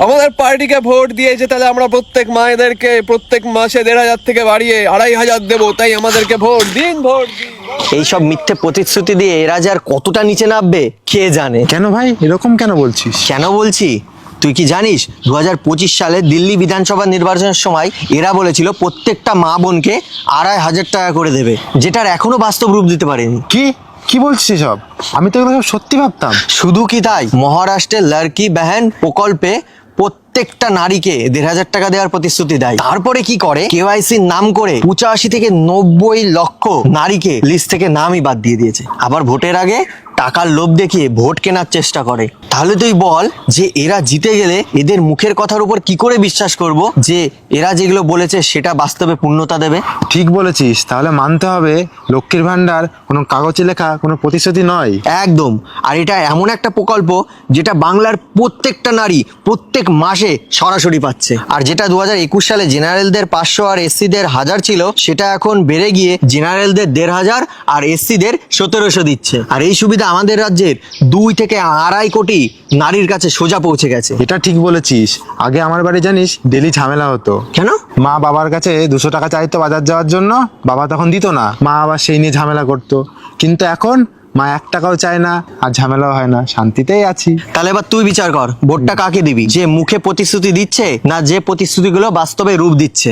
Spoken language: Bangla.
আমাদের পার্টিকে ভোট দিয়েছে, তাহলে আমরা প্রত্যেক মায়েদেরকে প্রত্যেক মাসে 1,500 থেকে বাড়িয়ে 2,500 দেবো। তাই আমাদেরকে ভোট দিন, ভোট দিন। এইসব মিথ্যে প্রতিশ্রুতি দিয়ে এরা যে আর কতটা নিচে নামবে কে জানে। কেন ভাই এরকম কেন বলছিস? কেন বলছি, তুই কি জানিস 2025 সালে দিল্লি বিধানসভা নির্বাচনের সময় এরা বলেছিল প্রত্যেকটা মা বোনকে 2,500 টাকা করে দেবে, যেটার এখনো বাস্তব রূপ দিতে পারেনি। কি কি বলছিস সব? আমি তো এগুলো সব সত্যি ভাবতাম। শুধু কি তাই, মহারাষ্ট্রের লড়কি বেহেন প্রকল্পে প্রত্যেকটা নারীকে 1,500 টাকা দেওয়ার প্রতিশ্রুতি দেয়। তারপরে কি করে, কেওয়াইসির নাম করে 85 থেকে 90 লক্ষ নারীকে লিস্ট থেকে নামই বাদ দিয়ে দিয়েছে। আবার ভোটের আগে টাকার লোভ দেখিয়ে ভোট কেনার চেষ্টা করে। তাহলে তুই বল যে এরা জিতে গেলে এদের মুখের কথার উপর কি করে বিশ্বাস করব যে এরা যেগুলো বলেছে সেটা বাস্তবে পূর্ণতা দেবে? ঠিক বলেছিস, তাহলে মানতে হবে লক্ষ্মীর ভান্ডার কোনো কাগজে লেখা কোনো প্রতিশ্রুতি নয়। একদম। আর এটা এমন একটা প্রকল্প যেটা বাংলার প্রত্যেকটা নারী প্রত্যেক মাসে সরাসরি পাচ্ছে। আর যেটা 2021 সালে জেনারেলদের 500 আর এসসিদের 1000 ছিল, সেটা এখন বেড়ে গিয়ে জেনারেলদের 1,500 আর এসসিদের 1700 দিচ্ছে। আর এই সুবিধা আমাদের রাজ্যের 2 থেকে 2.5 কোটি নারীর কাছে সোজা পৌঁছে গেছে। এটা ঠিক বলেছিস। আগে আমার বাড়ি জানিস ডেলি ঝামেলা হতো। কেন? মা বাবার কাছে 200 টাকা চাইতো বাজার যাওয়ার জন্য, বাবা তখন দিত না, মা আবার সেই নিয়ে ঝামেলা করতো। কিন্তু এখন মা 1 টাকাও চায় না, আর ঝামেলাও হয় না, শান্তিতেই আছি। তাহলে এবার তুই বিচার কর, ভোটটা কাকে দিবি? যে মুখে প্রতিশ্রুতি দিচ্ছে, না যে প্রতিশ্রুতিগুলো বাস্তবে রূপ দিচ্ছে?